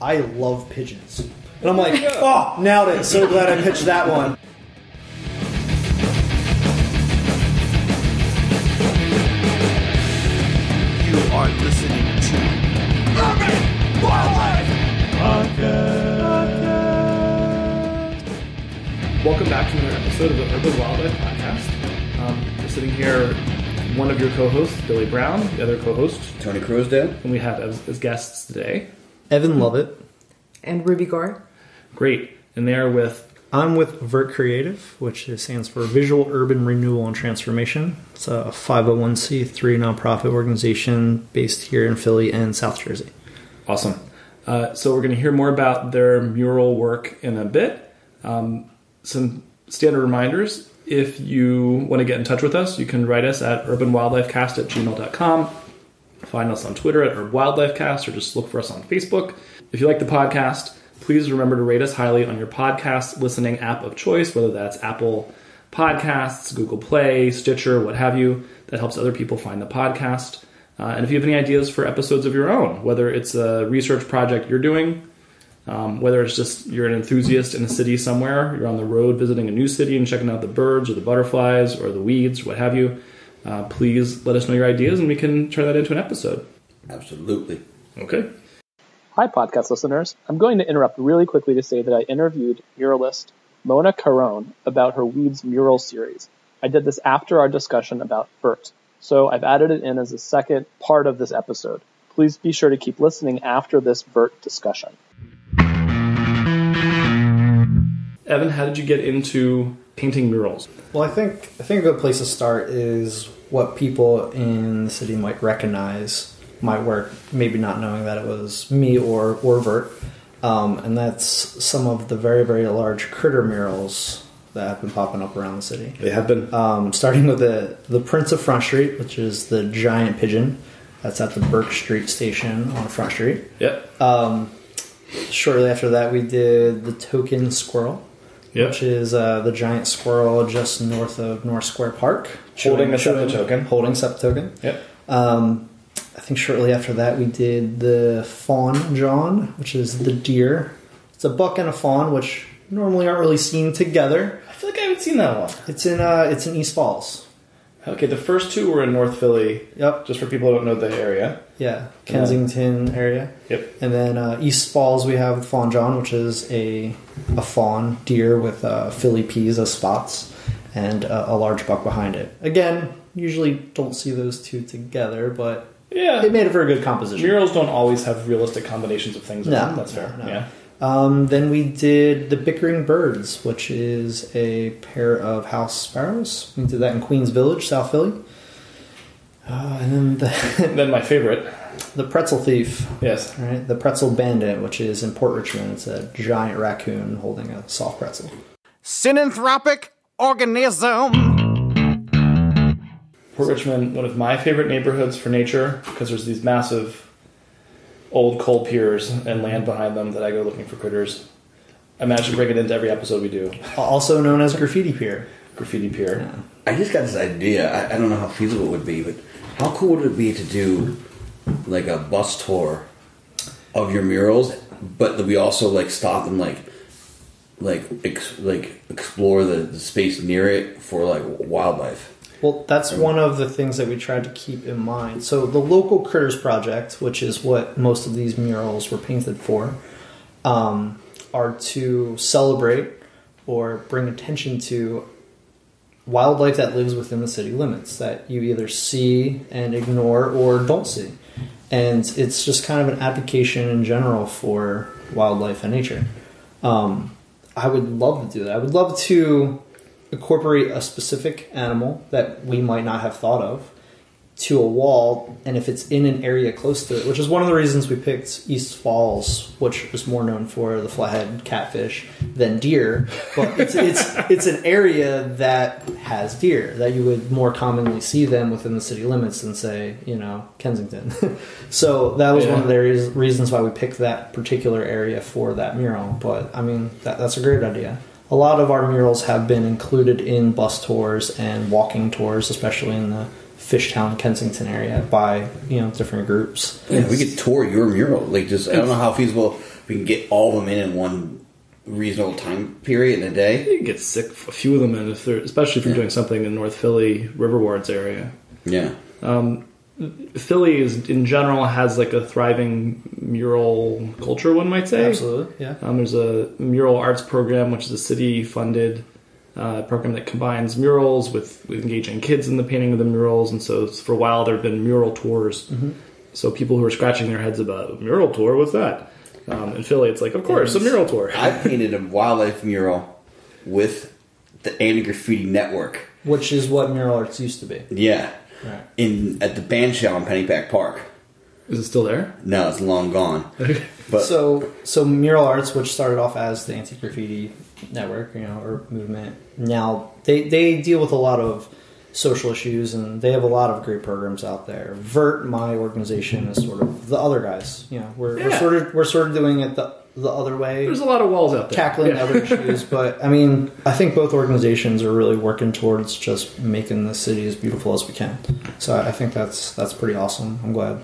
I love pigeons. And I'm like, oh, nailed it. So glad I pitched that one. You are listening to Urban Wildlife Podcast. Welcome back to another episode of the Urban Wildlife Podcast. We're sitting here, one of your co-hosts, Billy Brown, the other co-host, Tony Crosdale. and we have as guests today. Evan Lovett. And Ruby Gar. Great. And they are with... I'm with Vert Creative, which stands for Visual Urban Renewal and Transformation. It's a 501c3 nonprofit organization based here in Philly and South Jersey. Awesome. So we're going to hear more about their mural work in a bit. Some standard reminders. If you want to get in touch with us, you can write us at urbanwildlifecast@gmail.com. Find us on Twitter at urbwildlifecast, or just look for us on Facebook. If you like the podcast, please remember to rate us highly on your podcast listening app of choice, whether that's Apple Podcasts, Google Play, Stitcher, what have you. That helps other people find the podcast. And if you have any ideas for episodes of your own, whether it's a research project you're doing, whether it's just you're an enthusiast in a city somewhere, you're on the road visiting a new city and checking out the birds or the butterflies or the weeds, what have you, please let us know your ideas and we can turn that into an episode. Absolutely. Okay. Hi, podcast listeners. I'm going to interrupt really quickly to say that I interviewed muralist Mona Carone about her Weeds mural series. I did this after our discussion about Vert, so I've added it in as a second part of this episode. Please be sure to keep listening after this Vert discussion. Evan, how did you get into painting murals? Well, I think a good place to start is what people in the city might recognize my work, maybe not knowing that it was me or Vert. And that's some of the very, very large critter murals that have been popping up around the city. They have been. Starting with the Prince of Front Street, which is the giant pigeon. That's at the Burke Street station on Front Street. Yep. Shortly after that, we did the Token Squirrel. Yep. Which is the giant squirrel just north of North Square Park. Holding a septic token. Holding septic token. Yep. I think shortly after that we did the Fawn John, which is the deer. It's a buck and a fawn, which normally aren't really seen together. I feel like I haven't seen that one. It's in East Falls. Okay, the first two were in North Philly. Yep. Just for people who don't know the area. Yeah, Kensington area. Yep. And then East Falls we have Fawn John, which is a fawn deer with Philly peas as spots and a large buck behind it. Again, usually don't see those two together, but yeah, it made a very good composition. Murals don't always have realistic combinations of things. No, that's fair. No. Yeah. Then we did the Bickering Birds, which is a pair of house sparrows. We did that in Queens Village, South Philly. And then then my favorite, the Pretzel Thief. Yes. Right, the Pretzel Bandit, which is in Port Richmond. It's a giant raccoon holding a soft pretzel. Synanthropic organism. Port Richmond, one of my favorite neighborhoods for nature, because there's these massive old coal piers and land behind them that I go looking for critters. I managed to bring it into every episode we do. Also known as Graffiti Pier. Graffiti Pier. Yeah. I just got this idea. I don't know how feasible it would be, but how cool would it be to do like a bus tour of your murals, but that we also like stop and explore the space near it for like wildlife? Well, that's one of the things that we tried to keep in mind. So the Local Critters Project, which is what most of these murals were painted for, are to celebrate or bring attention to wildlife that lives within the city limits that you either see and ignore or don't see. And it's just kind of an advocation in general for wildlife and nature. I would love to do that. I would love to incorporate a specific animal that we might not have thought of to a wall, and if it's in an area close to it, which is one of the reasons we picked East Falls, which is more known for the flathead catfish than deer, but it's an area that has deer, that you would more commonly see them within the city limits than, say, Kensington. So that was one of the reasons why we picked that particular area for that mural. But I mean, that's a great idea. A lot of our murals have been included in bus tours and walking tours, especially in the Fishtown, Kensington area by different groups. Yeah, we could tour your mural. I don't know how feasible we can get all of them in one reasonable time period in a day. You can get sick a few of them, and especially if you're doing something in North Philly, River Wards area. Yeah. Philly is in general has like a thriving mural culture, one might say. Absolutely, yeah. There's a mural arts program, which is a city-funded program that combines murals with engaging kids in the painting of the murals. And so for a while there have been mural tours. Mm-hmm. So people who are scratching their heads about a mural tour, what's that? In Philly, it's like, of course, a mural tour. I painted a wildlife mural with the Anti-Graffiti Network. Which is what mural arts used to be. Yeah. Right. At the band shell in Pennypack Park. Is it still there? No, it's long gone. But So mural arts, which started off as the Anti-Graffiti Network, or movement, now they deal with a lot of social issues, and they have a lot of great programs out there. Vert, my organization, is sort of the other guys. We're sort of doing it the other way. There's a lot of walls out there tackling other issues, but I mean, I think both organizations are really working towards just making the city as beautiful as we can. So I think that's pretty awesome. I'm glad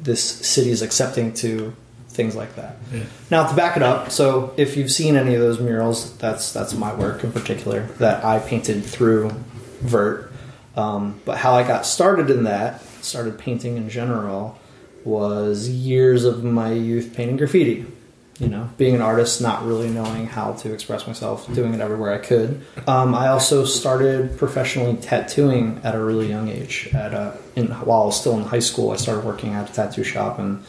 this city is accepting to things like that. Yeah. Now, to back it up, so if you've seen any of those murals, that's my work in particular that I painted through Vert. But how I got started painting in general, was years of my youth painting graffiti. Being an artist, not really knowing how to express myself, doing it everywhere I could. I also started professionally tattooing at a really young age. While I was still in high school, I started working at a tattoo shop and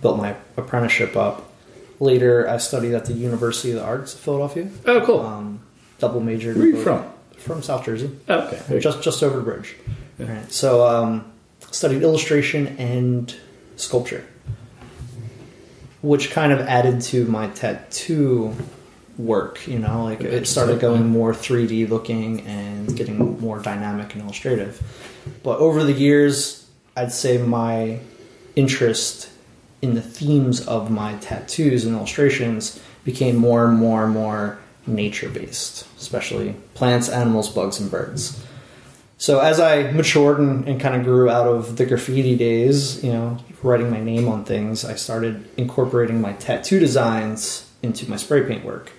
built my apprenticeship up. Later, I studied at the University of the Arts of Philadelphia. Oh, cool. Double majored. Where are you from? From South Jersey. Oh, okay. Just over the bridge. Yeah. Right. So, studied illustration and sculpture, which kind of added to my tattoo work. It started going more 3D looking and getting more dynamic and illustrative. But over the years, I'd say my interest in the themes of my tattoos and illustrations became more and more and more nature-based, especially plants, animals, bugs, and birds. So as I matured and kind of grew out of the graffiti days, writing my name on things, I started incorporating my tattoo designs into my spray paint work.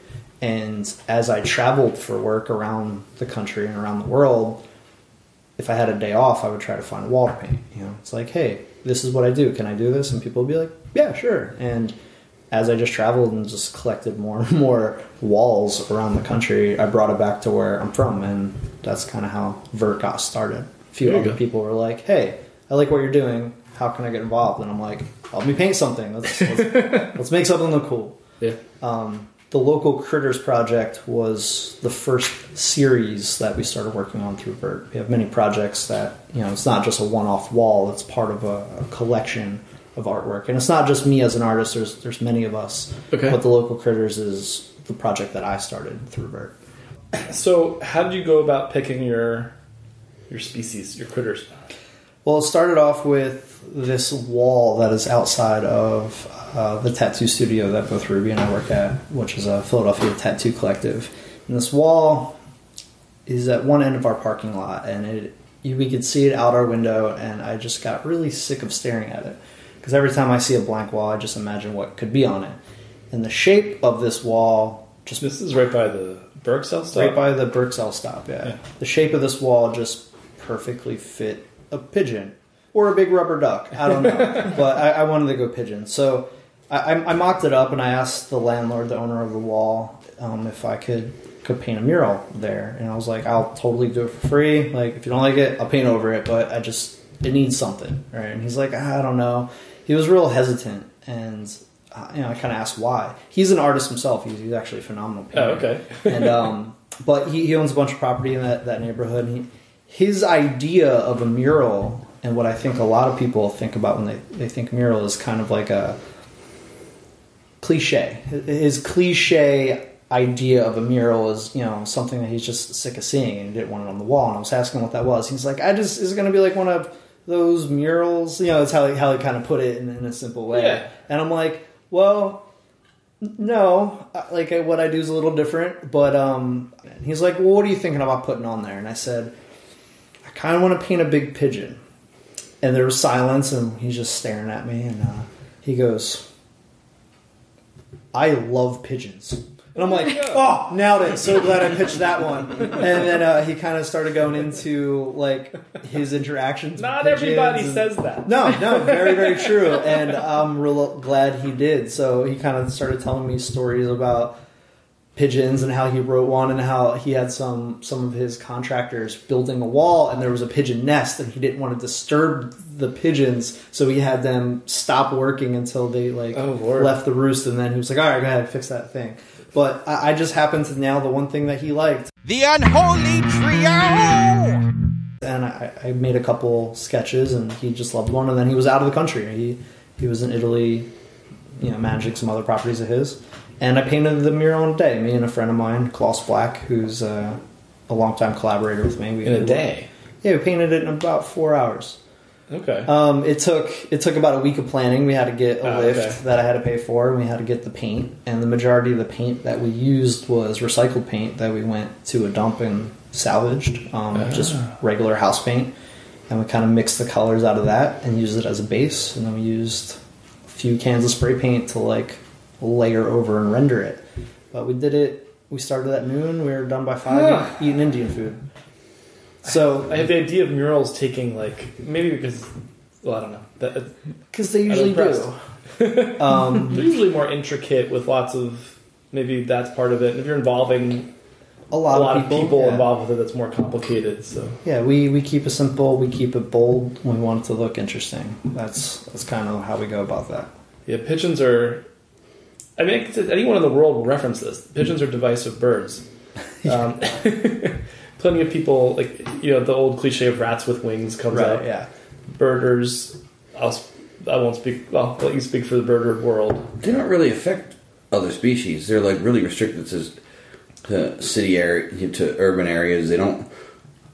And as I traveled for work around the country and around the world, if I had a day off, I would try to find a wall to paint. It's like, hey, this is what I do. Can I do this? And people would be like, yeah, sure. And as I just traveled and just collected more and more walls around the country, I brought it back to where I'm from, and that's kind of how Vert got started. A few other people were like, hey, I like what you're doing. How can I get involved? And I'm like, help me paint something. Let's make something look cool. Yeah. The Local Critters Project was the first series that we started working on through Vert. We have many projects that, it's not just a one-off wall. It's part of a collection of artwork. And it's not just me as an artist. There's many of us. Okay. But the Local Critters is the project that I started through Vert. So how did you go about picking your species, your critters? Well, it started off with this wall that is outside of the tattoo studio that both Ruby and I work at, which is a Philadelphia tattoo collective. And this wall is at one end of our parking lot, and we could see it out our window, and I just got really sick of staring at it. Because every time I see a blank wall, I just imagine what could be on it. And the shape of this wall just... This is right by the Berksell stop? Right by the Berksell stop, yeah. The shape of this wall just perfectly fit a pigeon. Or a big rubber duck. I don't know. But I wanted to go pigeon. So I mocked it up, and I asked the landlord, the owner of the wall, if I could paint a mural there. And I was like, I'll totally do it for free. Like, if you don't like it, I'll paint over it. But it needs something. Right? And he's like, I don't know. He was real hesitant. And I kind of asked why. He's an artist himself. He's actually a phenomenal painter. Oh, okay. And but he owns a bunch of property in that neighborhood. And his idea of a mural, and what I think a lot of people think about when they think mural, is kind of like a cliche. His cliche idea of a mural is, something that he's just sick of seeing, and he didn't want it on the wall. And I was asking what that was. He's like, is it going to be like one of those murals? That's how he kind of put it in a simple way. Yeah. And I'm like, well, no, like what I do is a little different. But he's like, well, what are you thinking about putting on there? And I said, I kind of want to paint a big pigeon. And there was silence, and he's just staring at me, and he goes, I love pigeons. And I'm like, oh, nailed it. So glad I pitched that one. And then he kind of started going into like his interactions Not with everybody pigeons. says that. No, very, very true. And I'm real glad he did. So he kind of started telling me stories about pigeons and how he wrote one and how he had some of his contractors building a wall and there was a pigeon nest and he didn't want to disturb the pigeons, so he had them stop working until they left the roost, and then he was like, all right, go ahead, fix that thing. But I just happened to nail the one thing that he liked. The unholy trio! And I made a couple sketches and he just loved one, and then he was out of the country. He was in Italy, managing some other properties of his. And I painted the mural in a day. Me and a friend of mine, Klaus Black, who's a longtime collaborator with me. In a day? Yeah, we painted it in about 4 hours. Okay. It took about a week of planning. We had to get a lift that I had to pay for, and we had to get the paint. And the majority of the paint that we used was recycled paint that we went to a dump and salvaged, just regular house paint. And we kind of mixed the colors out of that and used it as a base. And then we used a few cans of spray paint to layer over and render it. But we did it. We started at noon. We were done by 5 eating Indian food. So I have the idea of murals taking maybe because I don't know, because they usually do. They're usually more intricate with lots of, maybe that's part of it. And if you're involving a lot of people involved with it, that's more complicated. So yeah, we keep it simple. We keep it bold. We want it to look interesting. That's kind of how we go about that. Yeah, pigeons are. I mean, anyone in the world will reference this. Pigeons are divisive birds. Plenty of people, the old cliche of rats with wings comes up. Yeah. Birders, I won't speak, well, I'll let you speak for the birder world. They don't really affect other species. They're really restricted to city area, to urban areas. They don't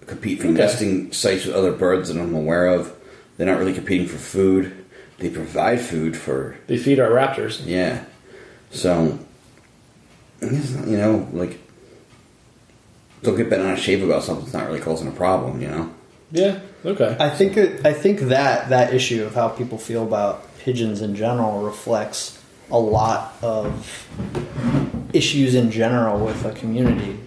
compete for nesting sites with other birds that I'm aware of. They're not really competing for food. They provide food for... They feed our raptors. Yeah. So, don't get bent out of shape about something that's not really causing a problem, Yeah, okay. I think that issue of how people feel about pigeons in general reflects a lot of issues in general with a community.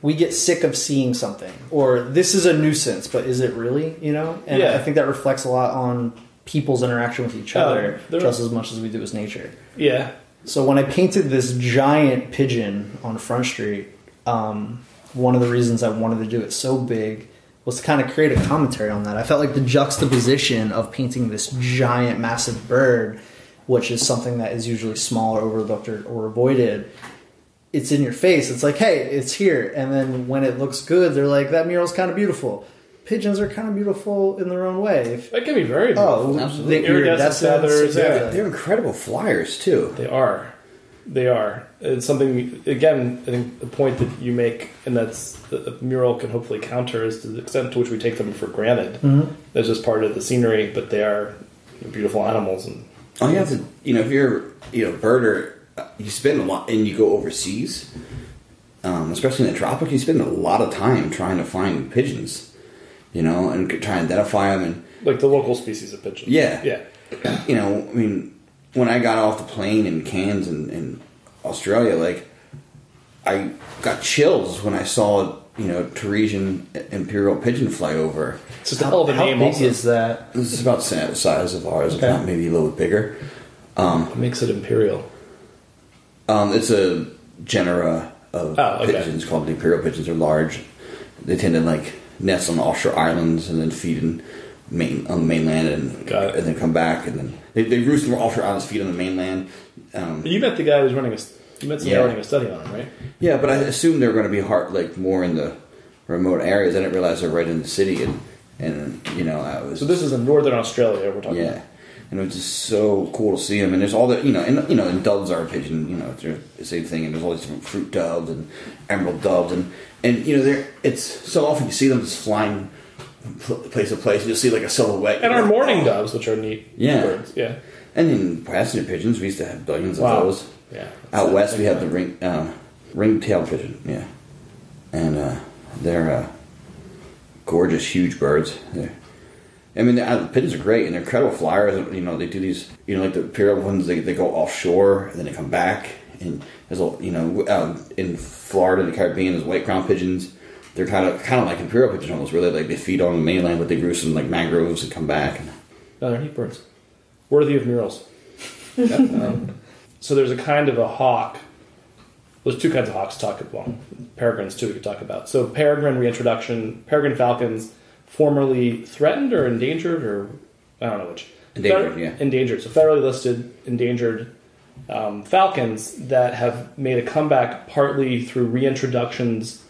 We get sick of seeing something, or this is a nuisance, but is it really? And I think that reflects a lot on people's interaction with each other just as much as we do as nature. Yeah. So when I painted this giant pigeon on Front Street, one of the reasons I wanted to do it so big was to kind of create a commentary on that. I felt like the juxtaposition of painting this giant, massive bird, which is something that is usually small or overlooked or avoided, it's in your face. It's like, hey, it's here. And then when it looks good, they're like, that mural's kind of beautiful. Pigeons are kind of beautiful in their own way. They can be very beautiful. Absolutely. The iridescent feathers. Yeah. They're incredible flyers, too. They are. It's something, again, I think the point that you make, and that's the mural can hopefully counter, is to the extent to which we take them for granted. Mm-hmm. They're just part of the scenery, but they are beautiful animals. And all you have to, if you're a birder, you spend a lot, and you go overseas, especially in the tropics, you spend a lot of time trying to find pigeons, and try and identify them. And like the local species of pigeon. Yeah. Yeah. When I got off the plane in Cairns in Australia, I got chills when I saw, Teresian imperial pigeon fly over. It's just a hell of a name. How big also. is that? This is about the size of ours, if not maybe a little bit bigger. What makes it imperial? It's a genera of pigeons called the imperial pigeons. They're large. They tend to nest on offshore islands and then feed on the mainland and then come back, and then they roost on offshore islands, feed on the mainland. You met the guy who was running running a study on them, right? Yeah, but I assumed they were going to be more in the remote areas. I didn't realize they're right in the city, and I was. So this is in northern Australia we're talking about. And it was just so cool to see them. And there's all the and doves are a pigeon. They're the same thing. And there's all these different fruit doves and emerald doves, and it's so often you see them just flying place to place. You'll see a silhouette. And our mourning doves, which are neat birds. Yeah. And then passenger pigeons, we used to have billions of those. Yeah. Out west, we have the ring-tailed pigeon. Yeah. And they're gorgeous, huge birds. I mean, the pigeons are great, and they're incredible flyers. You know, they do these, you know, like the imperial ones, they go offshore, and then they come back. And there's, you know, in Florida, the Caribbean, there's white-crowned pigeons. They're kind of like imperial pigeons almost, where they feed on the mainland, but they roost in, like, mangroves and come back. Oh, they're neat birds. Worthy of murals. So there's a kind of a hawk. There's two kinds of hawks to talk about. Well, peregrines, too, we could talk about. So peregrine reintroduction, peregrine falcons, formerly threatened or endangered, or I don't know which. Endangered, yeah. Endangered. So federally listed endangered falcons that have made a comeback partly through reintroductions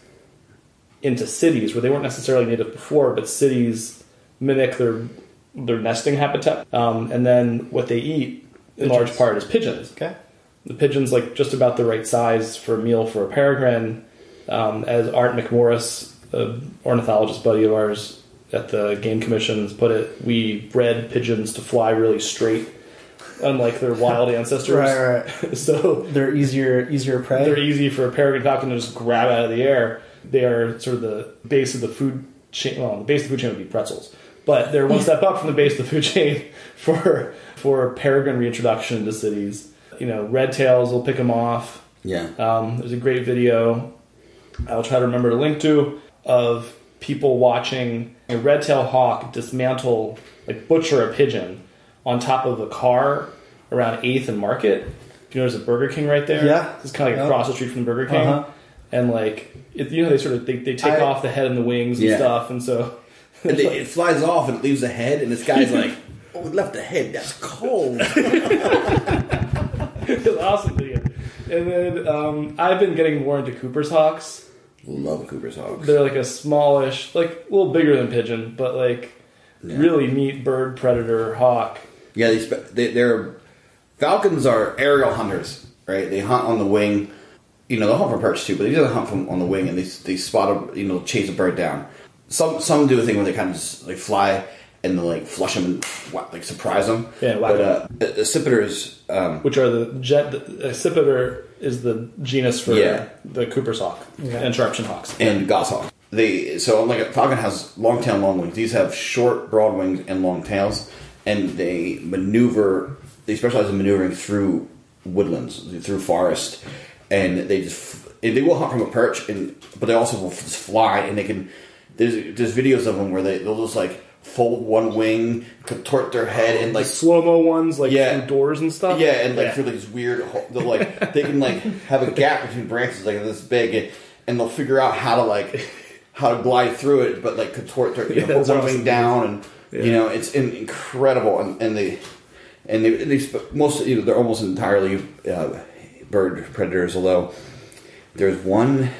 into cities where they weren't necessarily native before, but cities mimic their nesting habitat. And then what they eat, in large part, is pigeons. Okay. The pigeon's like just about the right size for a meal for a peregrine. As Art McMorris, an ornithologist buddy of ours at the Game Commission, put it, we bred pigeons to fly really straight, unlike their wild ancestors. Right. So they're easier prey. They're easy for a peregrine falcon to just grab out of the air. They are sort of the base of the food chain. Well, the base of the food chain would be pretzels, but they're one step up from the base of the food chain for peregrine reintroduction into cities. You know, red tails will pick them off. Yeah. There's a great video I'll try to remember to link to of people watching a red-tailed hawk dismantle, like butcher a pigeon on top of a car around 8th and Market. You know, there's a Burger King right there. Yeah. It's kind of like across the street from the Burger King. And like, you know, they take off the head and the wings and stuff, and so it flies off and it leaves the head, and this guy's like, "Oh, it left the head. That's cold." It's an awesome video. And then I've been getting more into Cooper's hawks. Love Cooper's hawks. They're like a smallish, like a little bigger than pigeon, but like really neat bird predator hawk. Yeah, they're falcons are aerial hunters, right? They hunt on the wing. You know, they'll hunt for perch too, but they just hunt from on the wing, and they spot chase a bird down. Some do a thing where they kind of just like fly and they like flush them and like surprise them. Yeah, but accipiters, which are the accipiter is the genus for the Cooper's hawk and sharpshin hawks and goshawk. So like a falcon has long tail, long wings. These have short, broad wings and long tails, and they specialize in maneuvering through woodlands, through forest. And they will hunt from a perch, but they also will just fly, and they can. There's videos of them where they'll just like fold one wing, contort their head, and like slow-mo ones like through doors and stuff. Yeah, and like through like these weird, they can like have a gap between branches like this big, and they'll figure out how to glide through it, but like contort their put one wing down, and it's incredible, and they most they're almost entirely. Bird predators, although there's one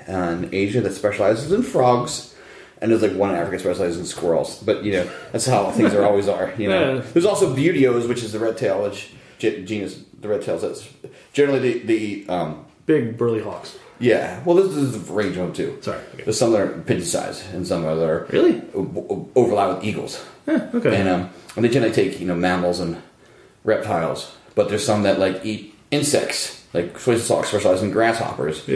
in Asia that specializes in frogs, and there's like one in Africa that specializes in squirrels. But that's how things always are. There's also buteos, which is the red tail, genus the red tails. That's generally the big burly hawks. Yeah, well, this is a range of them too. Sorry, okay. There's some that are pigeon size, and some that are really overlap with eagles. Okay, and they generally take mammals and reptiles, but there's some that like eat insects. Like Swiss hawks specialize in grasshoppers,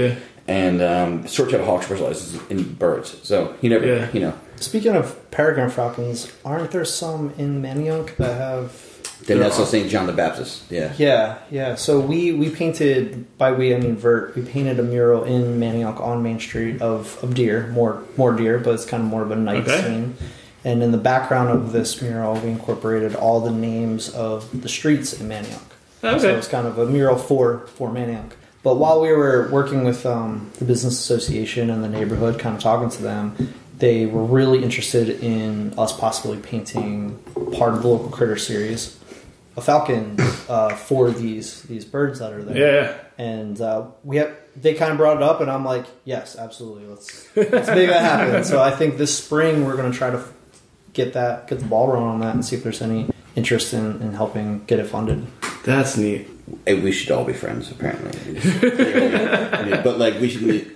and short-tailed hawk specializes in birds. So you never, Speaking of peregrine falcons, aren't there some in Manioc that have? That's St. John the Baptist. Yeah. So we painted, by we I mean Vert. We painted a mural in Manioc on Main Street of deer, more deer, but it's kind of more of a night scene. And in the background of this mural, we incorporated all the names of the streets in Manioc. Okay. So it's kind of a mural for Manioc. But while we were working with the business association and the neighborhood, kind of talking to them, they were really interested in us possibly painting part of the local critter series, a falcon, for these birds that are there. Yeah. And they kind of brought it up, and I'm like, yes, absolutely, let's make that happen. So I think this spring we're going to try to get the ball rolling on that and see if there's any interest in helping get it funded. That's neat. And we should all be friends, apparently. But like we should,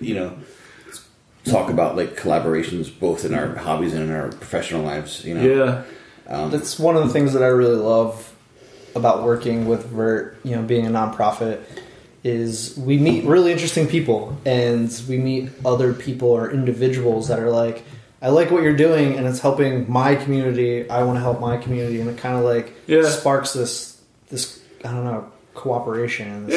talk about like collaborations both in our hobbies and in our professional lives. Yeah. That's one of the things that I really love about working with Vert. Being a nonprofit, is we meet really interesting people, and we meet other people or individuals that are like, I like what you're doing, and it's helping my community. I want to help my community, and it kind of like sparks this I don't know, cooperation.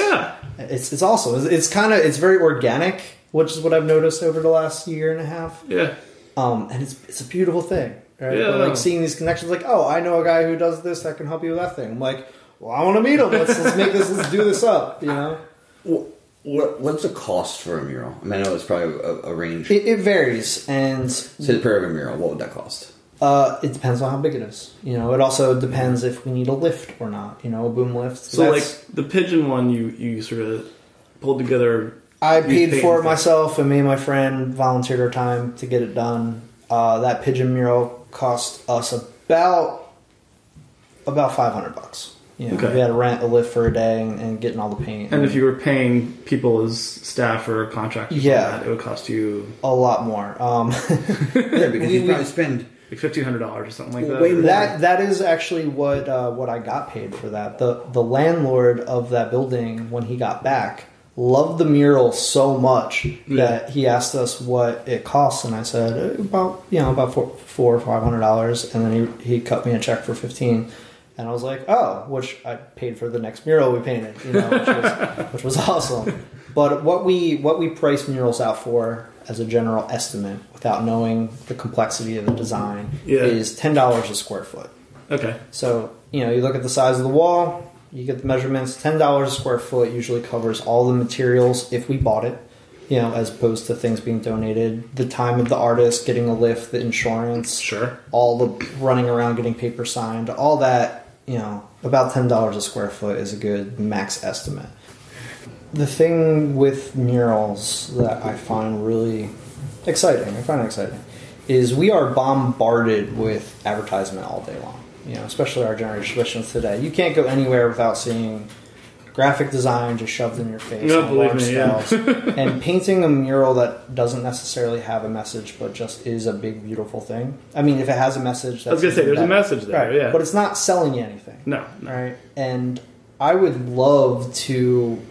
It's awesome. It's very organic, which is what I've noticed over the last year and a half. Yeah. And it's a beautiful thing, right? Yeah. But like seeing these connections, like, oh, I know a guy who does this that can help you with that thing. I'm like, well, I want to meet him. Let's do this up, you know? What's the cost for a mural? I mean, I know it's probably a range. It varies, and say the pair of a mural, what would that cost? It depends on how big it is. You know, it also depends if we need a lift or not. You know, a boom lift. So like the pigeon one, you sort of pulled together. I paid for it myself, and me and my friend volunteered our time to get it done. That pigeon mural cost us about $500. You know, we had to rent a lift for a day and getting all the paint. And if you were paying people as staff or contractors, it would cost you a lot more. Because you probably spend like $1,500 or something like that. That is actually what I got paid for that. The landlord of that building, when he got back, loved the mural so much that he asked us what it costs, and I said about $400 or $500, and then he cut me a check for $15. And I was like, oh, which I paid for the next mural we painted, you know, which was awesome. But what we price murals out for as a general estimate, without knowing the complexity of the design, is $10 a square foot. Okay. So, you know, you look at the size of the wall, you get the measurements. $10 a square foot usually covers all the materials if we bought it, you know, as opposed to things being donated. The time of the artist, getting a lift, the insurance, all the running around getting paper signed, all that. You know, about $10 a square foot is a good max estimate. The thing with murals that I find really exciting, is we are bombarded with advertisement all day long. You know, especially our generation today. You can't go anywhere without seeing graphic design just shoved in your face. And painting a mural that doesn't necessarily have a message, but just is a big, beautiful thing. I mean, if it has a message, that's I was going to say, there's a message there, right? But it's not selling you anything. No. Right? And I would love to,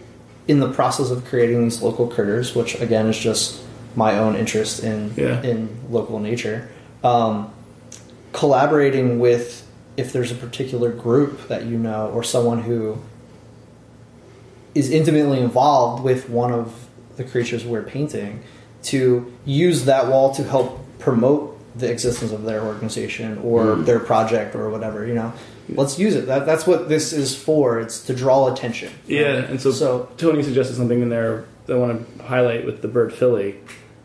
in the process of creating these local critters, which again is just my own interest in local nature, collaborating with, if there's a particular group that you know, or someone who is intimately involved with one of the creatures we're painting, to use that wall to help promote the existence of their organization or their project or whatever, you know. Let's use it. That's what this is for. It's to draw attention. Yeah, and so Tony suggested something in there that I want to highlight with the bird filly.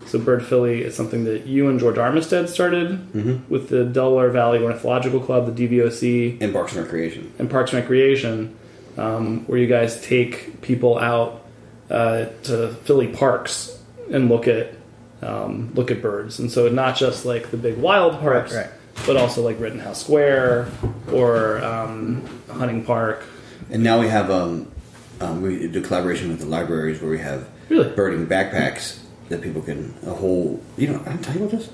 So bird filly is something that you and George Armistead started with the Delaware Valley Ornithological Club, the DVOC. And Parks and Recreation. Where you guys take people out to Philly parks and look at birds, and so not just like the big wild parks, but also like Rittenhouse Square or Hunting Park. And now we have we do collaboration with the libraries where we have birding backpacks that people can I'm telling you about this.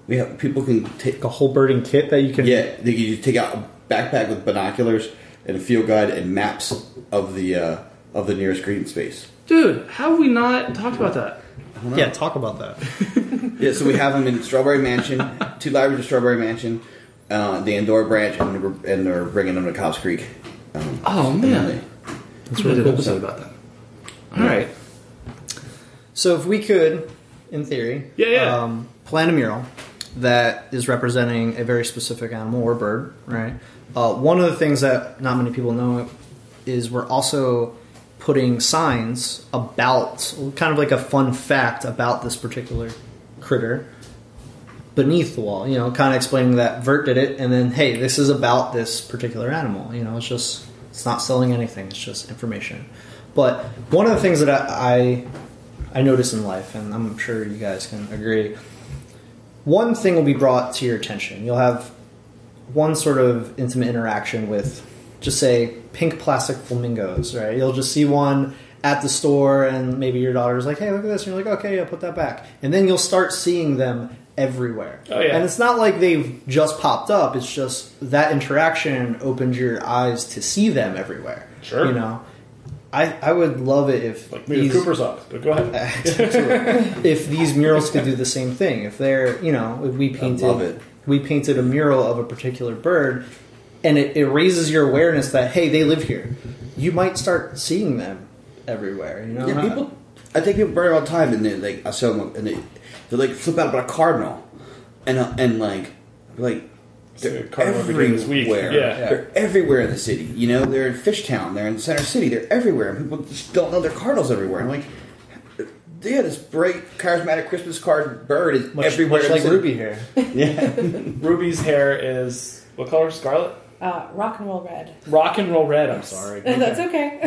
We have people can take a whole birding kit that you can you take out a backpack with binoculars and a field guide and maps of the nearest green space. Dude, how have we not talked about that? Yeah, talk about that. So we have them in Strawberry Mansion, 2 libraries of Strawberry Mansion, the Andorra branch, and they're bringing them to Cobbs Creek. Man. That's really cool episode about that. All right. So if we could, in theory, plan a mural that is representing a very specific animal or bird, right? One of the things that not many people know is we're also putting signs about, kind of like a fun fact about this particular critter beneath the wall, you know, kind of explaining that Vert did it, and then, hey, this is about this particular animal. You know, it's not selling anything, it's just information. But one of the things that I notice in life, and I'm sure you guys can agree, one thing will be brought to your attention. You'll have one sort of intimate interaction with, just say, pink plastic flamingos, right? You'll just see one at the store, and maybe your daughter's like, hey, look at this, and you're like, okay, yeah, put that back. And then you'll start seeing them everywhere. Oh, yeah. And it's not like they've just popped up, it's just that interaction opened your eyes to see them everywhere. Sure. You know? I would love it if Like me with Cooper's socks, but go ahead. if these murals could do the same thing. If they're, if we painted a mural of a particular bird, and it raises your awareness that, hey, they live here. You might start seeing them everywhere. Yeah, I think people burn it all the time, and I show them, and they flip out about a cardinal, and they're everywhere. They're everywhere in the city. They're in Fishtown. They're in Center City. They're everywhere, and people just don't know their cardinals everywhere. I'm like, yeah, this bright, charismatic Christmas card bird is everywhere. Much like Ruby hair. Yeah, Ruby's hair is what color? Scarlet. Rock and roll red. Rock and roll red. I'm sorry. That's okay.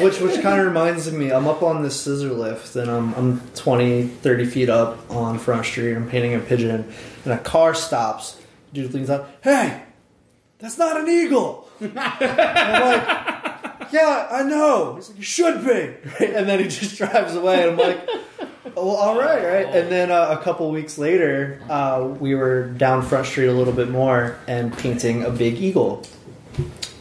Which kind of reminds me, I'm up on this scissor lift, and I'm 20, 30 feet up on Front Street. I'm painting a pigeon, and a car stops. Dude leans up, hey, that's not an eagle. And I'm like, yeah, I know. He's like, you should be. Right? And then he just drives away, and I'm like, well, all right. And then a couple weeks later, we were down Front Street a little bit more and painting a big eagle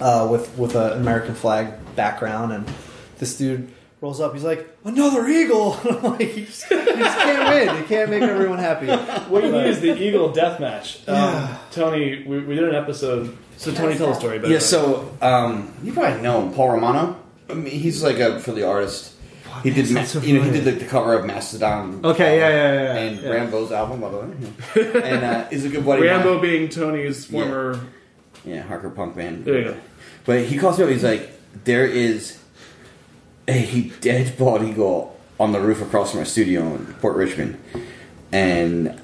with an American flag background, and this dude rolls up. He's like, another eagle. I'm like, you just can't win. You can't make everyone happy. What you need is the eagle death match. Tony, we did an episode. So Tony, tell a story about it. Yeah, so you probably know him, Paul Romano. I mean, he's like a Philly artist. He did, he did the cover of Mastodon. Okay, yeah. And Rambo's album, by the way. And he's a good buddy. Rambo being Tony's former hardcore punk band. There you go. But he calls me up. He's like, there is a dead bald eagle on the roof across from my studio in Port Richmond, and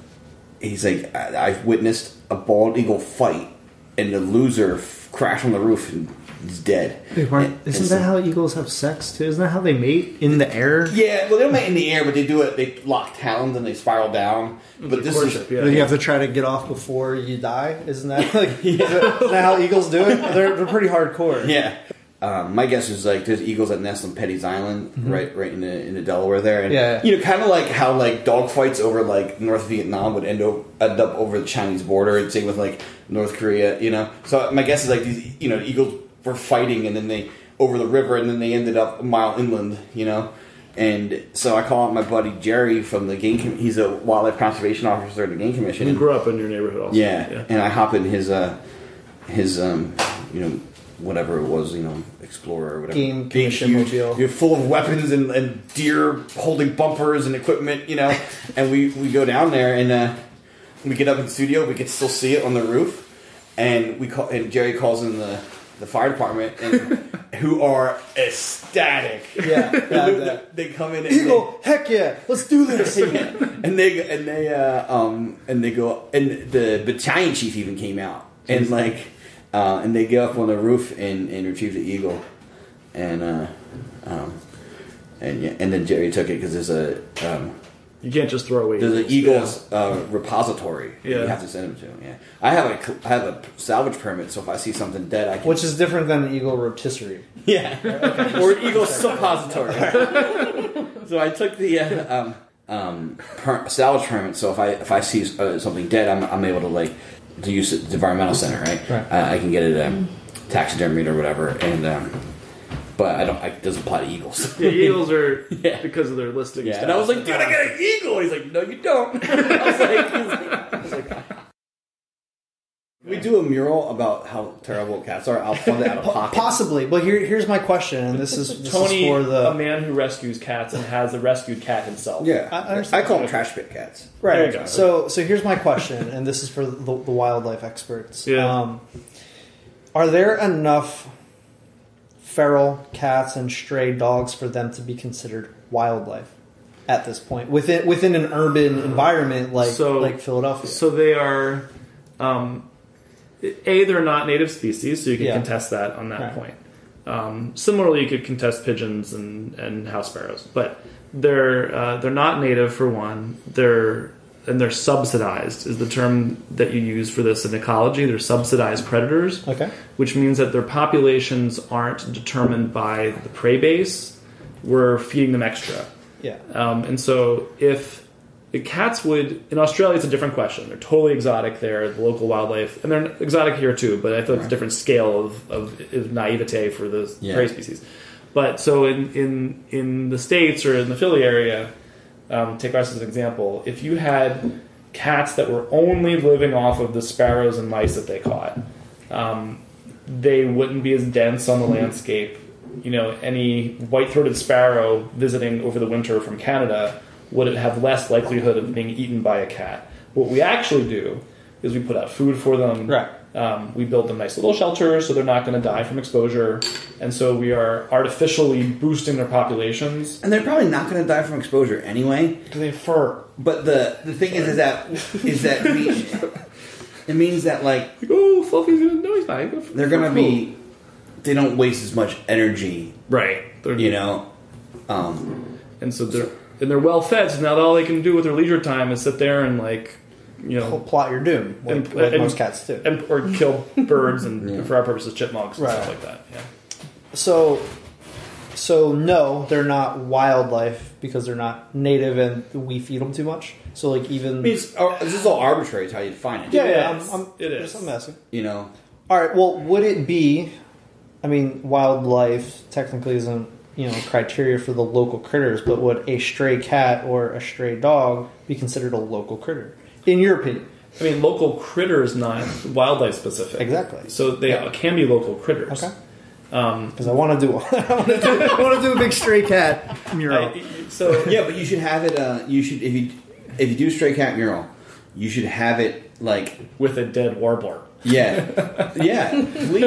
he's like, I've witnessed a bald eagle fight, and the loser crashed on the roof and he's dead. Isn't that how eagles have sex too? Isn't that how they mate in the air? Yeah, well, they don't mate in the air, but they do it. They lock talons and they spiral down. But this is you have to try to get off before you die. Isn't that isn't that how eagles do it? They're pretty hardcore. Yeah. My guess is there's eagles that nest on Petty's Island, right in the Delaware there, and kind of like how dog fights over North Vietnam would end up over the Chinese border, and same with North Korea, So my guess is these eagles were fighting, and then they over the river, and then they ended up a mile inland, And so I call out my buddy Jerry from the game. He's a wildlife conservation officer at the Game Commission. He grew up in your neighborhood, also. Yeah, and I hop in his whatever it was, Explorer or whatever. Game Commission mobile. You're full of weapons and deer holding bumpers and equipment, And we go down there, and we get up in the studio. We can still see it on the roof, and Jerry calls in the fire department, and who are ecstatic. Yeah. They come in. Eagle, heck yeah, let's do this. and they go, and the battalion chief even came out, and and they get up on the roof and retrieve the eagle, and then Jerry took it because there's you can't just throw away. There's an eagle's repository. You have to send them to. Yeah, I have a salvage permit, so if I see something dead, I can. Which is different than an eagle rotisserie. Yeah, or eagle suppository. So I took the salvage permit. So if I see something dead, I'm able to use the environmental center, right? I can get it taxidermied or whatever, and but I don't. It doesn't apply to eagles. Yeah, eagles are because of their listing. Yeah, and I was like, dude, I got an eagle. He's like, no, you don't. I was like, we do a mural about how terrible cats are. I'll fund it out of pocket. Possibly, but here's my question, and this is Tony, for a man who rescues cats and has a rescued cat himself. Yeah, I call them trash pit cats. Right. So here's my question, and this is for the wildlife experts. Yeah. Are there enough feral cats and stray dogs for them to be considered wildlife at this point within an urban environment like Philadelphia? So they are. They're not native species, so you can contest that on that point. Similarly, you could contest pigeons and house sparrows, but they're not native for one. They're subsidized is the term that you use for this in ecology. They're subsidized predators, which means that their populations aren't determined by the prey base. We're feeding them extra. Yeah. And so if the cats would, in Australia, it's a different question. They're totally exotic there, the local wildlife, and they're exotic here too. But I thought it's a different scale of naivete for the prey species. But so in the States or in the Philly area, take us as an example. If you had cats that were only living off of the sparrows and mice that they caught, they wouldn't be as dense on the landscape. You know, any white-throated sparrow visiting over the winter from Canada would have less likelihood of being eaten by a cat. What we actually do is we put out food for them. Right. We build them nice little shelters so they're not going to die from exposure. And so we are artificially boosting their populations. And they're probably not going to die from exposure anyway. Because they have fur. But the thing is that it means that, like, oh, Fluffy's going to know he's not. They're going to be... They don't waste as much energy. Right. You know? And so they're well fed, so now all they can do with their leisure time is sit there and, like, you know, plot your doom, like most cats do, or kill birds and for our purposes, chipmunks and stuff like that. Yeah. So no, they're not wildlife because they're not native and we feed them too much. So like even this is all arbitrary. Is how you define it. It is. I'm asking. You know. All right. Well, would it be? I mean, wildlife technically isn't criteria for the local critters, but would a stray cat or a stray dog be considered a local critter, in your opinion? I mean, local critter is not wildlife specific. Exactly. So they can be local critters. Okay. Because I want to do a big stray cat mural. But you should have it. You should if you do a stray cat mural, you should have it like with a dead warbler. Yeah, please.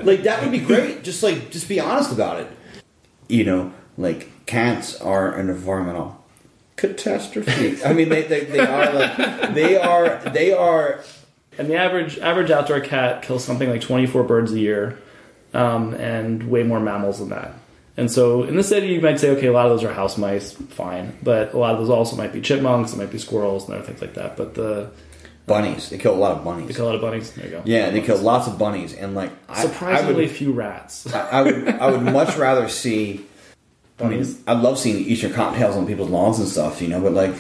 Like that would be great. Just be honest about it. You know, like cats are an environmental catastrophe. I mean, they are. And the average outdoor cat kills something like 24 birds a year, and way more mammals than that. And so in the city, you might say, okay, a lot of those are house mice, fine, but a lot of those also might be chipmunks, it might be squirrels, and other things like that. But the bunnies, they kill a lot of bunnies. They kill a lot of bunnies. There you go. Yeah, they kill lots of bunnies, and like surprisingly few rats. I would much rather see bunnies. I love seeing Eastern cottontails on people's lawns and stuff, but like.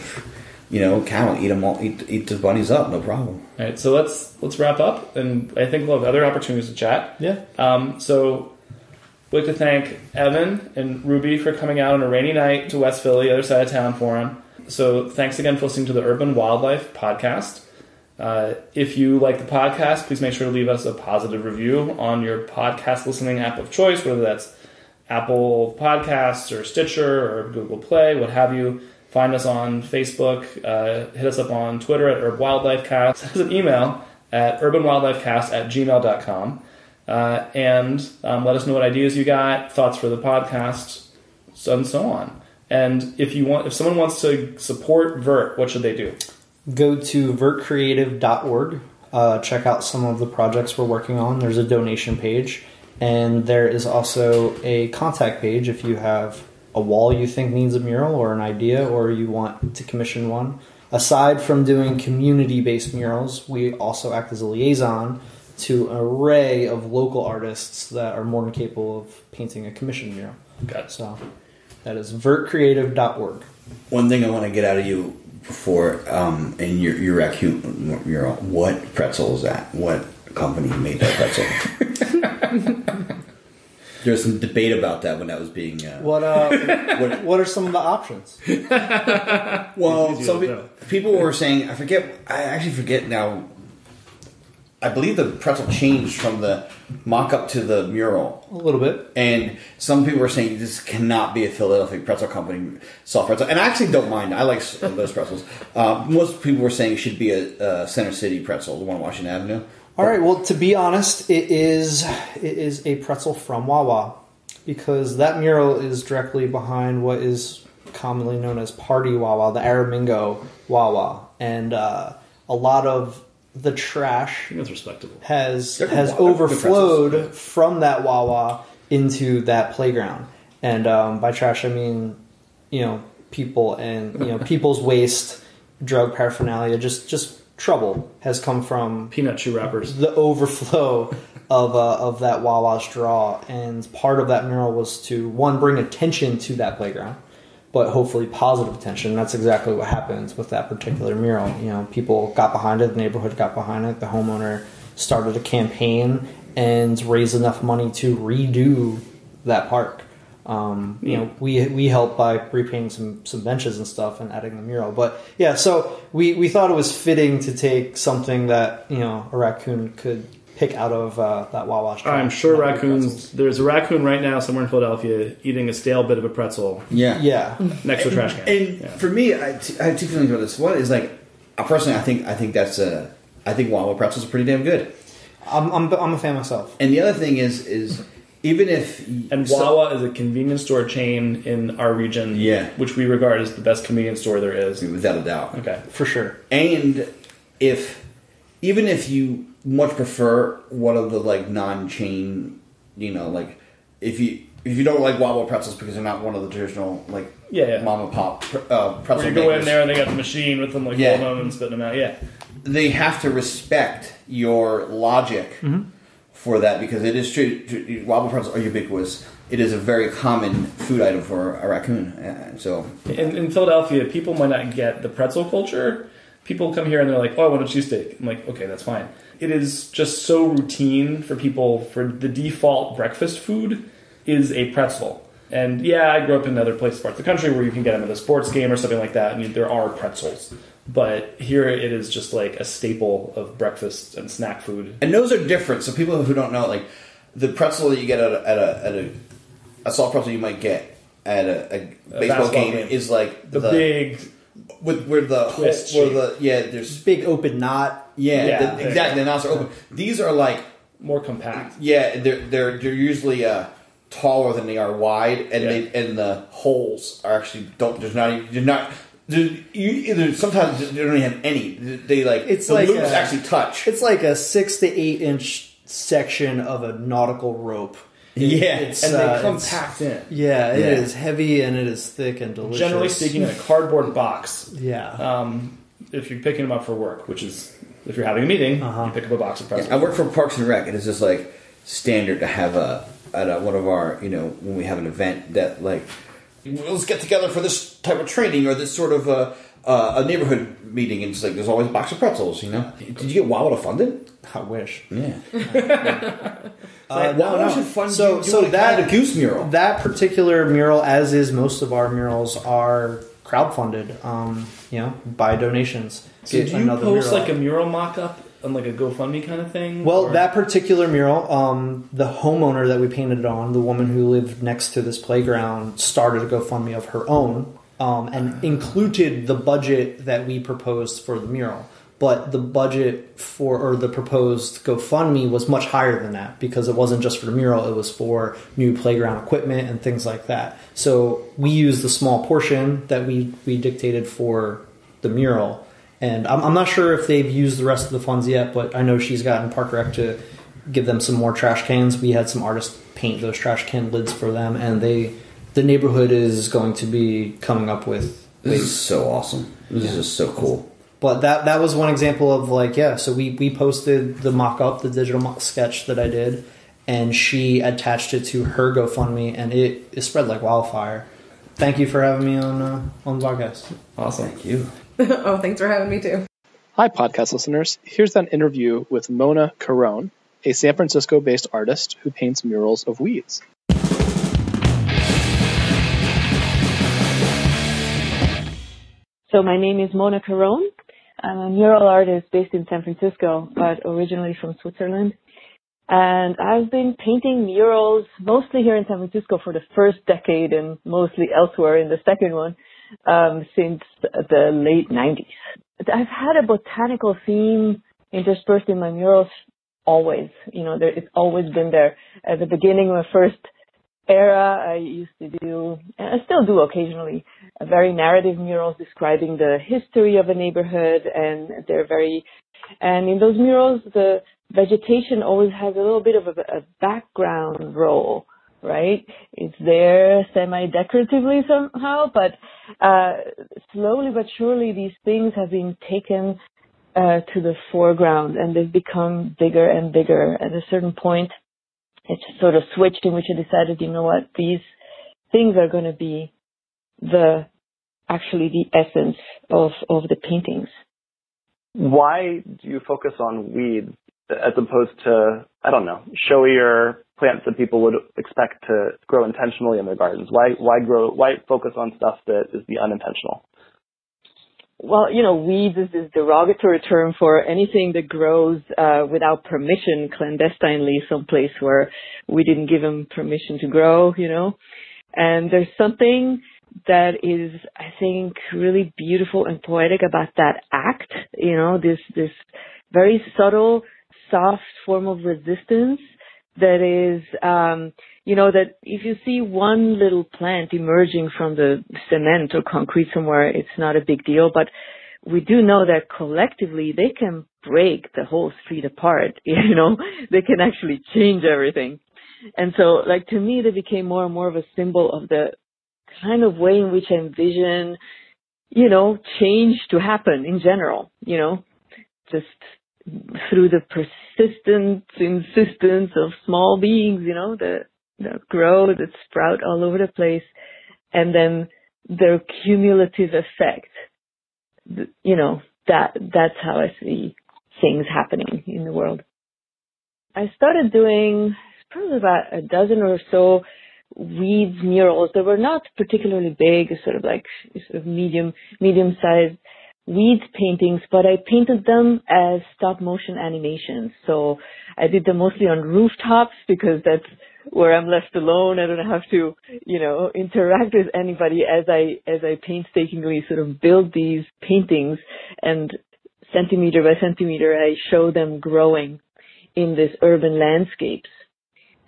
Cattle eat them all, eat the bunnies up, no problem. All right, so let's wrap up, and I think we'll have other opportunities to chat. Yeah. So we'd like to thank Evan and Ruby for coming out on a rainy night to West Philly, other side of town for him. So thanks again for listening to the Urban Wildlife Podcast. If you like the podcast, please make sure to leave us a positive review on your podcast listening app of choice, whether that's Apple Podcasts or Stitcher or Google Play, what have you. Find us on Facebook, hit us up on Twitter at UrbWildlifeCast, send us an email at urbanwildlifecast@gmail.com, and let us know what ideas you got, thoughts for the podcast, and so on. And if someone wants to support Vert, what should they do? Go to vertcreative.org, check out some of the projects we're working on. There's a donation page, and there is also a contact page if you have a wall you think needs a mural or an idea or you want to commission one. Aside from doing community-based murals, we also act as a liaison to an array of local artists that are more than capable of painting a commissioned mural. Got it. So that is vertcreative.org. One thing I want to get out of you before, in your raccoon mural, what pretzel is that? What company made that pretzel? There was some debate about that when that was being. What are some of the options? Well, some people were saying. I actually forget now. I believe the pretzel changed from the mock-up to the mural A little bit. and some people were saying this cannot be a Philadelphia pretzel company soft pretzel. And I actually don't mind. I like those pretzels. Most people were saying it should be a Center City pretzel, the one on Washington Avenue. All right. Well, to be honest, it is a pretzel from Wawa because that mural is directly behind what is commonly known as Party Wawa, the Aramingo Wawa, and a lot of the trash That's respectable. has overflowed from that Wawa into that playground. And by trash, I mean people and people's waste, drug paraphernalia, just trouble has come from peanut chew wrappers. The overflow of that Wawa straw, and part of that mural was to bring attention to that playground, but hopefully positive attention. That's exactly what happens with that particular mural. You know, people got behind it, the neighborhood got behind it, the homeowner started a campaign and raised enough money to redo that park. You know, we helped by repainting some benches and stuff and adding the mural. But yeah, so we thought it was fitting to take something that, you know, a raccoon could pick out of that Wawa shop. I'm sure raccoons. There's a raccoon right now somewhere in Philadelphia eating a stale bit of a pretzel. Yeah. Next to a trash can. And for me, I have two feelings about this. One is like, personally, I think Wawa pretzels are pretty damn good. I'm a fan myself. And the other thing is even if Wawa is a convenience store chain in our region, which we regard as the best convenience store there is, without a doubt. Okay, for sure. And even if you much prefer one of the like non-chain, you know, like if you don't like Wawa pretzels because they're not one of the traditional like mom and pop pretzel where you go in there and they got the machine with them like holding them and spitting them out. Yeah, they have to respect your logic for that because it is true. Wawa pretzels are ubiquitous. It is a very common food item for a raccoon. So in Philadelphia, people might not get the pretzel culture. People come here and they're like, "Oh, I want a cheesesteak." I'm like, "Okay, that's fine." It is just so routine for people. For the default breakfast food is a pretzel. And yeah, I grew up in other places, parts of the country, where you can get them at a sports game or something like that, and there are pretzels. But here it is just like a staple of breakfast and snack food. And those are different. So people who don't know, like the pretzel that you get at a soft pretzel you might get at a baseball game is like the big where the twist there's big open knot. Exactly. The knots are open. These are like more compact. Yeah, they're usually taller than they are wide, and the holes are actually sometimes they don't even have any. They like it's the like loops actually touch. It's like a 6 to 8 inch section of a nautical rope. And they come packed in. Yeah, it is heavy and it is thick and delicious. Generally speaking, in a cardboard box. Yeah. If you're picking them up for work, which is if you're having a meeting, you pick up a box of pretzels. I work for Parks and Rec, and it's just like standard to have at one of our, you know, when we have an event that like, let's get together for this type of training or this sort of a neighborhood meeting, and it's like there's always a box of pretzels, you know. Did you get Wawa to fund it? I wish. Yeah. No. Should fund so that a goose mural. That particular mural, as is most of our murals, are crowdfunded. You know, by donations. So do you post like a mural mock-up on like a GoFundMe kind of thing? Well, that particular mural, the homeowner that we painted it on, the woman who lived next to this playground, started a GoFundMe of her own and included the budget that we proposed for the mural. But the budget or the proposed GoFundMe was much higher than that because it wasn't just for the mural, it was for new playground equipment and things like that. So we used the small portion that we dictated for the mural. And I'm not sure if they've used the rest of the funds yet, but I know she's gotten Park Rec to give them some more trash cans. We had some artists paint those trash can lids for them, and the neighborhood is going to be coming up with... This is so awesome. This is just so cool. But that was one example of like, so we posted the mock-up, the digital sketch that I did, and she attached it to her GoFundMe, and it spread like wildfire. Thank you for having me on the podcast. Awesome. Thank you. Oh, thanks for having me too. Hi, podcast listeners. Here's an interview with Mona Carone, a San Francisco-based artist who paints murals of weeds. So my name is Mona Carone. I'm a mural artist based in San Francisco, but originally from Switzerland. And I've been painting murals mostly here in San Francisco for the first decade and mostly elsewhere in the second one since the late 90s. I've had a botanical theme interspersed in my murals always. You know, it's always been there. At the beginning of my first era, I used to do, and I still do occasionally, very narrative murals describing the history of a neighborhood, and and in those murals, the vegetation always has a little bit of a background role, right? It's there semi-decoratively somehow, but slowly but surely these things have been taken to the foreground, and they've become bigger and bigger. At a certain point, it sort of switched in which I decided, you know what, these things are going to be actually the essence of the paintings. Why do you focus on weeds as opposed to, I don't know, showier plants that people would expect to grow intentionally in their gardens? Why focus on stuff that is the unintentional? Well, weeds is this derogatory term for anything that grows without permission, clandestinely, someplace where we didn't give them permission to grow, And there's something that is, I think, really beautiful and poetic about that act, this very subtle, soft form of resistance that is, that if you see one little plant emerging from the cement or concrete somewhere, it's not a big deal. But we do know that collectively they can break the whole street apart, They can actually change everything. And so, to me, they became more and more of a symbol of the kind of way in which I envision, change to happen in general, just through the persistent insistence of small beings, that grow, that sprout all over the place, and then their cumulative effect, that's how I see things happening in the world. I started doing probably about a dozen or so weeds murals. They were not particularly big, sort of medium-sized weeds paintings, but I painted them as stop-motion animations. So I did them mostly on rooftops because that's where I'm left alone. I don't have to, interact with anybody as I painstakingly sort of build these paintings, and centimeter by centimeter I show them growing in this urban landscapes.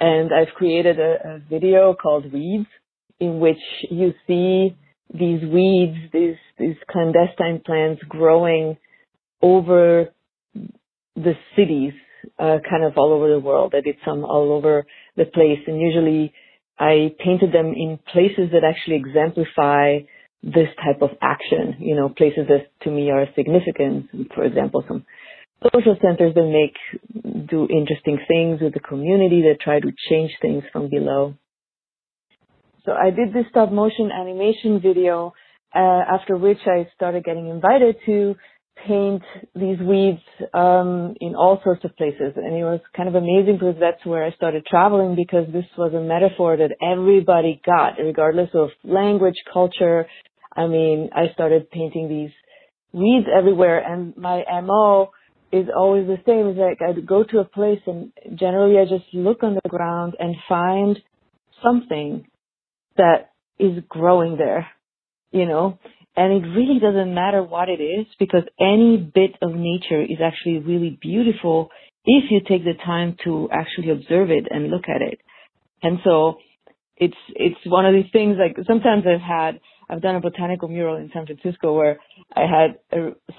And I've created a video called Weeds, in which you see these weeds, these clandestine plants growing over the cities, kind of all over the world. I did some all over the place, and usually I painted them in places that actually exemplify this type of action, places that to me are significant. For example, some social centers that do interesting things with the community, that try to change things from below. So I did this stop motion animation video, after which I started getting invited to paint these weeds in all sorts of places. And it was kind of amazing because that's where I started traveling, because this was a metaphor that everybody got, regardless of language, culture. I started painting these weeds everywhere, and my MO is always the same. It's like I'd go to a place and generally I just look on the ground and find something that is growing there, and it really doesn't matter what it is, because any bit of nature is actually really beautiful if you take the time to actually observe it and look at it. And so it's one of these things, like sometimes I've done a botanical mural in San Francisco where I had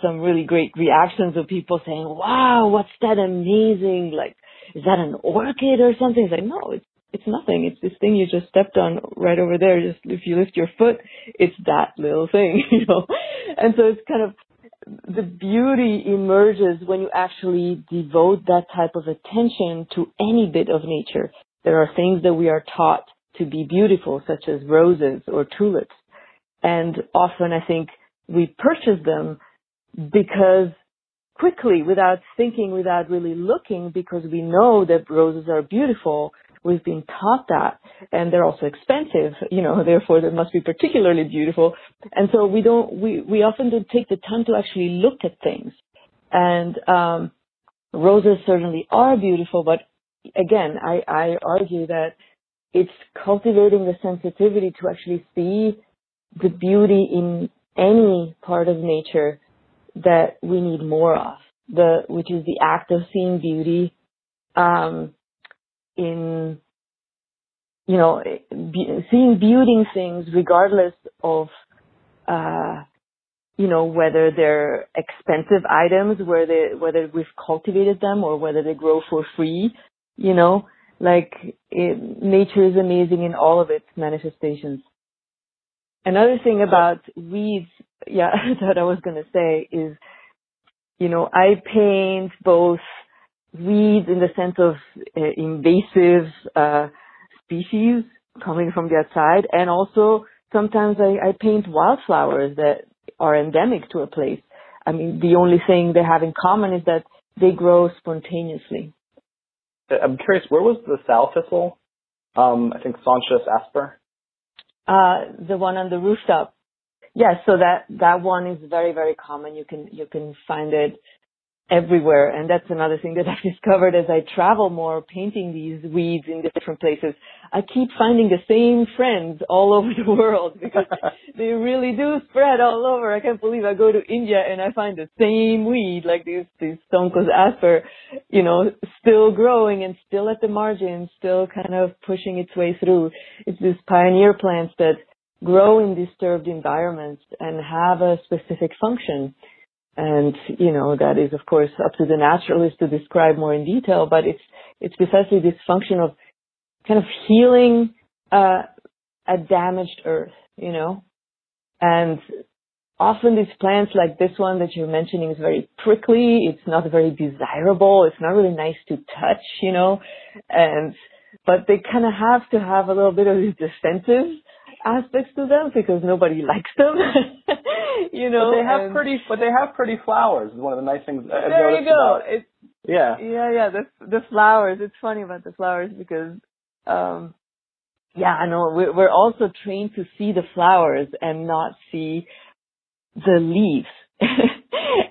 some really great reactions of people saying, "Wow, what's that amazing? Like, is that an orchid or something?" It's like, no, it's nothing. It's this thing you just stepped on right over there. Just if you lift your foot, it's that little thing, And so it's kind of, the beauty emerges when you actually devote that type of attention to any bit of nature. There are things that we are taught to be beautiful, such as roses or tulips. And often I think we purchase them because quickly, without thinking, without really looking, because we know that roses are beautiful. We've been taught that, and they're also expensive, therefore they must be particularly beautiful. And so we often don't take the time to actually look at things. And roses certainly are beautiful, but again, I argue that it's cultivating the sensitivity to actually see the beauty in any part of nature that we need more of, which is the act of seeing beauty, in, seeing beauty in things regardless of, whether they're expensive items, whether we've cultivated them or whether they grow for free, nature is amazing in all of its manifestations. Another thing about weeds, that I was going to say is, I paint both weeds in the sense of invasive species coming from the outside, and also sometimes I paint wildflowers that are endemic to a place. I mean, the only thing they have in common is that they grow spontaneously. I'm curious, where was the sow thistle? I think Sonchus asper. The one on the rooftop. Yeah, so that one is very, very common. You can find it everywhere, and that's another thing that I've discovered as I travel more, painting these weeds in different places. I keep finding the same friends all over the world because they really do spread all over. I can't believe I go to India and I find the same weed, like these Sonchus asper, still growing and still at the margin, still kind of pushing its way through. It's these pioneer plants that grow in disturbed environments and have a specific function. And, that is, of course, up to the naturalist to describe more in detail, but it's precisely this function of kind of healing a damaged earth, And often these plants like this one that you're mentioning is very prickly. It's not very desirable. It's not really nice to touch, but they kind of have to have a little bit of these defensive aspects to them because nobody likes them. But they have pretty flowers. Is one of the nice things I've there noticed you go. about. Yeah. The flowers. It's funny about the flowers because, I know we're also trained to see the flowers and not see the leaves.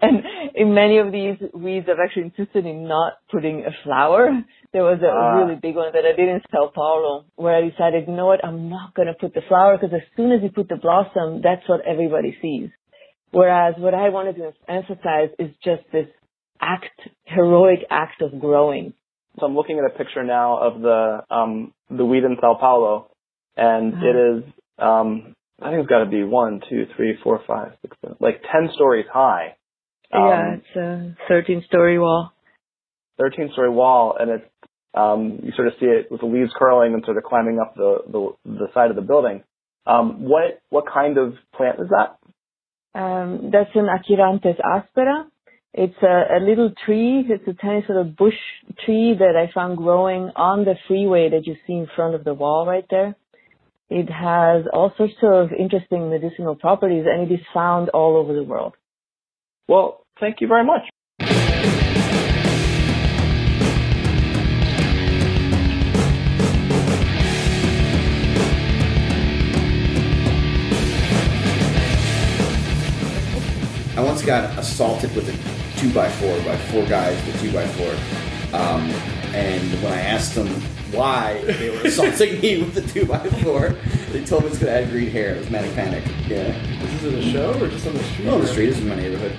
And in many of these weeds, I've actually insisted in not putting a flower. There was a really big one that I did in Sao Paulo where I decided, you know what, I'm not going to put the flower because as soon as you put the blossom, that's what everybody sees. Whereas what I wanted to emphasize is just this heroic act of growing. So I'm looking at a picture now of the weed in Sao Paulo, and it is, I think it's got to be 1, 2, 3, 4, 5, 6, 7, like 10 stories high. It's a 13-story wall. 13-story wall, and it's you sort of see it with the leaves curling and sort of climbing up the side of the building. What kind of plant is that? That's an Achirantes aspera. It's a little tree. It's a tiny sort of bush tree that I found growing on the freeway that you see in front of the wall right there. It has all sorts of interesting medicinal properties, and it is found all over the world. Well, thank you very much. I once got assaulted with a 2x4 by 4 guys with 2x4. And when I asked them why they were assaulting me with the 2x4, they told me it's because I had green hair. It was manic panic. Yeah. Is this at a show or just on the street? On the street. This is my neighborhood.